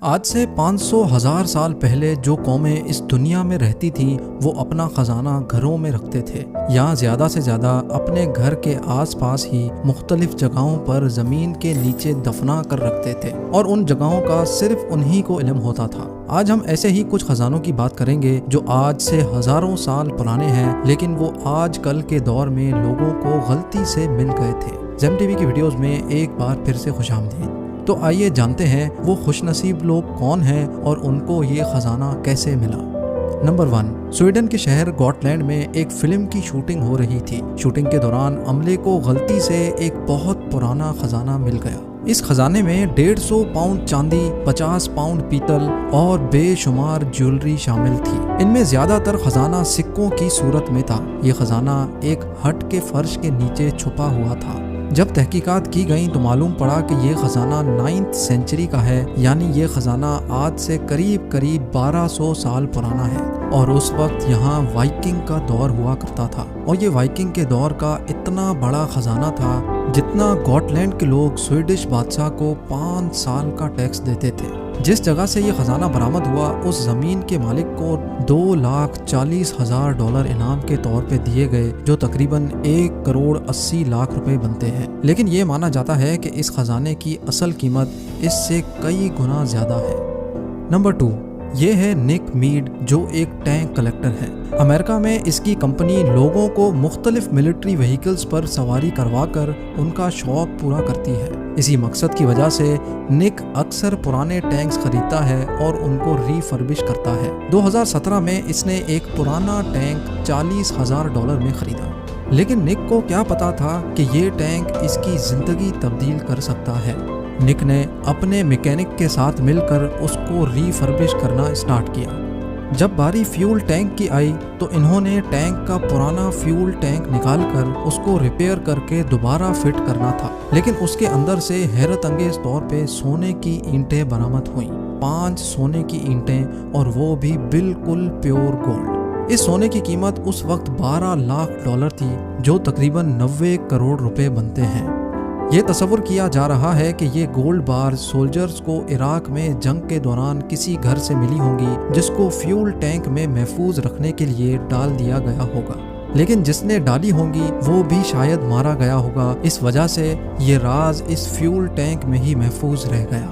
آج سے 500,000 سال پہلے جو قومیں اس دنیا میں رہتی تھیں وہ اپنا خزانہ گھروں میں رکھتے تھے یا زیادہ سے زیادہ اپنے گھر کے آس پاس ہی مختلف جگہوں پر زمین کے نیچے دفنا کر رکھتے تھے، اور ان جگہوں کا صرف انہی کو علم ہوتا تھا۔ آج ہم ایسے ہی کچھ خزانوں کی بات کریں گے جو آج سے ہزاروں سال پرانے ہیں، لیکن وہ آج کل کے دور میں لوگوں کو غلطی سے مل گئے تھے۔ زیم ٹی وی کی ویڈیوز میں ایک بار پھر سے خوش آمدید۔ تو آئیے جانتے ہیں وہ خوش نصیب لوگ کون ہیں اور ان کو یہ خزانہ کیسے ملا۔ نمبر 1، سویڈن کے شہر گوٹلینڈ میں ایک فلم کی شوٹنگ ہو رہی تھی۔ شوٹنگ کے دوران عملے کو غلطی سے ایک بہت پرانا خزانہ مل گیا۔ اس خزانے میں 150 پاؤنڈ چاندی، 50 پاؤنڈ پیتل اور بے شمار جیولری شامل تھی۔ ان میں زیادہ تر خزانہ سکوں کی صورت میں تھا۔ یہ خزانہ ایک ہٹ کے فرش کے نیچے چھپا ہوا تھا۔ جب تحقیقات کی گئیں تو معلوم پڑا کہ یہ خزانہ 9ویں سینچری کا ہے، یعنی یہ خزانہ آج سے قریب 1200 سال پرانا ہے، اور اس وقت یہاں وائکنگ کا دور ہوا کرتا تھا، اور یہ وائکنگ کے دور کا اتنا بڑا خزانہ تھا جتنا گوٹلینڈ کے لوگ سویڈش بادشاہ کو 5 سال کا ٹیکس دیتے تھے۔ جس جگہ سے یہ خزانہ برآمد ہوا اس زمین کے مالک کو $2,40,000 انعام کے طور پہ دیے گئے، جو تقریباً 1,80,00,000 روپے بنتے ہیں۔ لیکن یہ مانا جاتا ہے کہ اس خزانے کی اصل قیمت اس سے کئی گنا زیادہ ہے۔ نمبر 2، یہ ہے نک میڈ، جو ایک ٹینک کلیکٹر ہے۔ امریکہ میں اس کی کمپنی لوگوں کو مختلف ملٹری وہیکلز پر سواری کروا کر ان کا شوق پورا کرتی ہے۔ اسی مقصد کی وجہ سے نک اکثر پرانے ٹینکس خریدتا ہے اور ان کو ری فربش کرتا ہے۔ 2017 میں اس نے ایک پرانا ٹینک $40,000 میں خریدا، لیکن نک کو کیا پتا تھا کہ یہ ٹینک اس کی زندگی تبدیل کر سکتا ہے۔ نک نے اپنے میکینک کے ساتھ مل کر اس کو ری فربش کرنا اسٹارٹ کیا۔ جب باری فیول ٹینک کی آئی تو انہوں نے ٹینک کا پرانا فیول ٹینک نکال کر اس کو ریپیئر کر کے دوبارہ فٹ کرنا تھا، لیکن اس کے اندر سے حیرت انگیز طور پہ سونے کی اینٹیں برآمد ہوئیں۔ 5 سونے کی اینٹیں، اور وہ بھی بالکل پیور گولڈ۔ اس سونے کی قیمت اس وقت $12,00,000 تھی، جو تقریباً 90 کروڑ روپے بنتے ہیں۔ یہ تصور کیا جا رہا ہے کہ یہ گولڈ بار سولجرز کو عراق میں جنگ کے دوران کسی گھر سے ملی ہوں گی، جس کو فیول ٹینک میں محفوظ رکھنے کے لیے ڈال دیا گیا ہوگا، لیکن جس نے ڈالی ہوں گی وہ بھی شاید مارا گیا ہوگا۔ اس وجہ سے یہ راز اس فیول ٹینک میں ہی محفوظ رہ گیا۔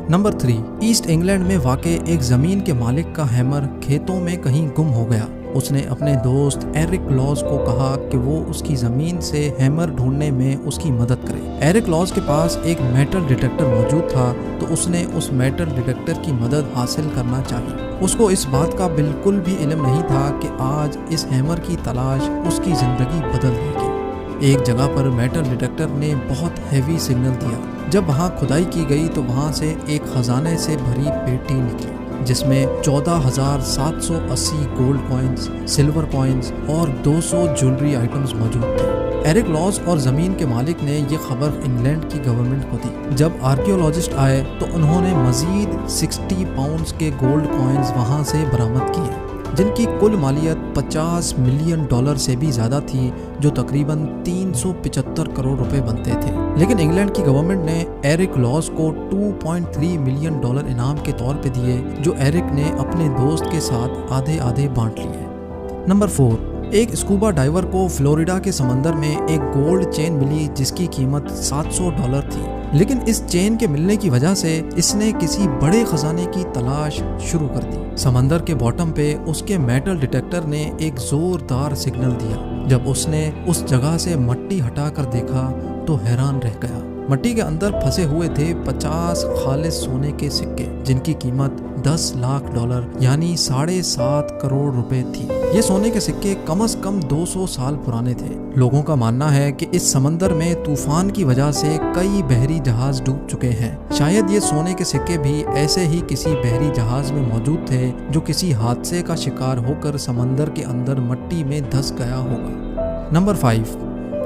نمبر 3، ایسٹ انگلینڈ میں واقع ایک زمین کے مالک کا ہیمر کھیتوں میں کہیں گم ہو گیا۔ اس نے اپنے دوست ایرک لاز کو کہا کہ وہ اس کی زمین سے ہیمر ڈھونڈنے میں اس کی مدد کرے۔ ایرک لاز کے پاس ایک میٹل ڈیٹیکٹر موجود تھا، تو اس نے اس میٹل ڈیٹیکٹر کی مدد حاصل کرنا چاہی۔ اس کو اس بات کا بالکل بھی علم نہیں تھا کہ آج اس ہیمر کی تلاش اس کی زندگی بدل دے گی۔ ایک جگہ پر میٹل ڈیٹیکٹر نے بہت ہیوی سگنل دیا۔ جب وہاں کھدائی کی گئی تو وہاں سے ایک خزانے سے بھری پیٹی نکلی، جس میں 14,780 گولڈ کوائنز، سلور کوائنز اور 200 جیولری آئٹمز موجود تھے۔ ایرک لاز اور زمین کے مالک نے یہ خبر انگلینڈ کی گورنمنٹ کو دی۔ جب آرکیولوجسٹ آئے تو انہوں نے مزید 60 پاؤنڈز کے گولڈ کوائنز وہاں سے برآمد کیے، جن کی کل مالیت $50 ملین سے بھی زیادہ تھی، جو تقریباً 375 کروڑ روپے بنتے تھے۔ لیکن انگلینڈ کی گورنمنٹ نے ایرک لاز کو $2.3 ملین انعام کے طور پہ دیے، جو ایرک نے اپنے دوست کے ساتھ آدھے آدھے بانٹ لیے۔ نمبر 4، ایک اسکوبا ڈائیور کو فلوریڈا کے سمندر میں ایک گولڈ چین ملی جس کی قیمت $700 تھی، لیکن اس چین کے ملنے کی وجہ سے اس نے کسی بڑے خزانے کی تلاش شروع کر دی۔ سمندر کے باٹم پہ اس کے میٹل ڈیٹیکٹر نے ایک زوردار سگنل دیا۔ جب اس نے اس جگہ سے مٹی ہٹا کر دیکھا تو حیران رہ گیا۔ مٹی کے اندر پھنسے ہوئے تھے 50 خالص سونے کے سکے، جن کی قیمت $10,00,000 یعنی 7.5 کروڑ روپے تھی۔ یہ سونے کے سکے کم از کم 200 سال پرانے تھے۔ لوگوں کا ماننا ہے کہ اس سمندر میں طوفان کی وجہ سے کئی بحری جہاز ڈوب چکے ہیں۔ شاید یہ سونے کے سکے بھی ایسے ہی کسی بحری جہاز میں موجود تھے جو کسی حادثے کا شکار ہو کر سمندر کے اندر مٹی میں دھس گیا ہوگا۔ نمبر 5،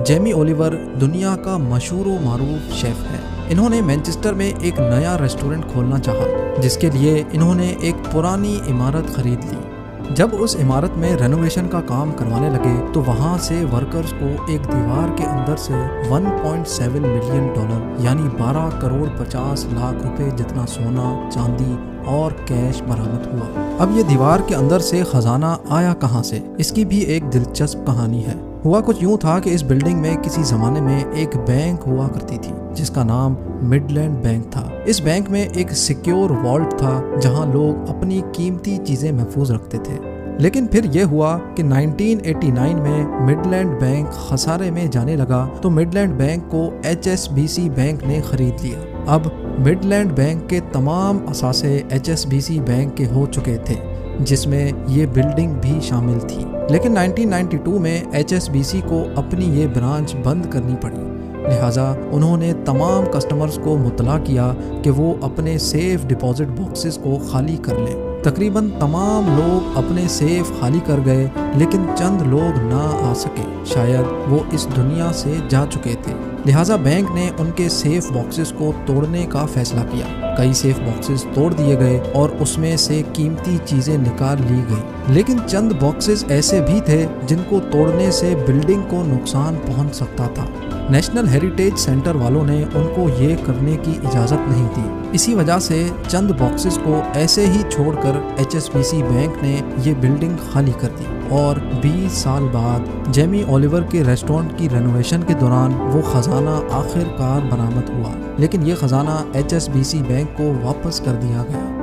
جیمی اولیور دنیا کا مشہور و معروف شیف ہے۔ انہوں نے مینچسٹر میں ایک نیا ریسٹورنٹ کھولنا چاہا، جس کے لیے انہوں نے ایک پرانی عمارت خرید لی۔ جب اس عمارت میں رینوویشن کا کام کروانے لگے تو وہاں سے ورکرز کو ایک دیوار کے اندر سے 1.7 ملین ڈالر یعنی 12 کروڑ 50 لاکھ روپے جتنا سونا، چاندی اور کیش برآمد ہوا۔ اب یہ دیوار کے اندر سے خزانہ آیا کہاں سے؟ اس کی بھی ایک دلچسپ کہانی ہے۔ ہوا کچھ یوں تھا کہ اس بلڈنگ میں کسی زمانے میں ایک بینک ہوا کرتی تھی جس کا نام مڈ لینڈ بینک تھا۔ اس بینک میں ایک سیکیور والٹ تھا جہاں لوگ اپنی قیمتی چیزیں محفوظ رکھتے تھے۔ لیکن پھر یہ ہوا کہ 1989 میں مڈ لینڈ بینک خسارے میں جانے لگا تو مڈ لینڈ بینک کو HSBC بینک نے خرید لیا۔ اب مڈ لینڈ بینک کے تمام اثاثے HSBC بینک کے ہو چکے تھے جس میں یہ بلڈنگ بھی شامل تھی، لیکن 1992 میں HSBC کو اپنی یہ برانچ بند کرنی پڑی، لہٰذا انہوں نے تمام کسٹمرز کو مطلع کیا کہ وہ اپنے سیف ڈپازٹ باکسز کو خالی کر لیں۔ تقریباً تمام لوگ اپنے سیف خالی کر گئے لیکن چند لوگ نہ آ سکے، شاید وہ اس دنیا سے جا چکے تھے، لہٰذا بینک نے ان کے سیف باکسز کو توڑنے کا فیصلہ کیا۔ کئی سیف باکسز توڑ دیے گئے اور اس میں سے قیمتی چیزیں نکال لی گئی، لیکن چند باکسز ایسے بھی تھے جن کو توڑنے سے بلڈنگ کو نقصان پہنچ سکتا تھا۔ نیشنل ہیریٹیج سینٹر والوں نے ان کو یہ کرنے کی اجازت نہیں دی، اسی وجہ سے چند باکسز کو ایسے ہی چھوڑ کر HSBC بینک نے یہ بلڈنگ خالی کر دی، اور 20 سال بعد جیمی اولیور کے ریسٹورنٹ کی رینوویشن کے دوران وہ خزانہ آخر کار برآمد ہوا، لیکن یہ خزانہ HSBC بینک کو واپس کر دیا گیا۔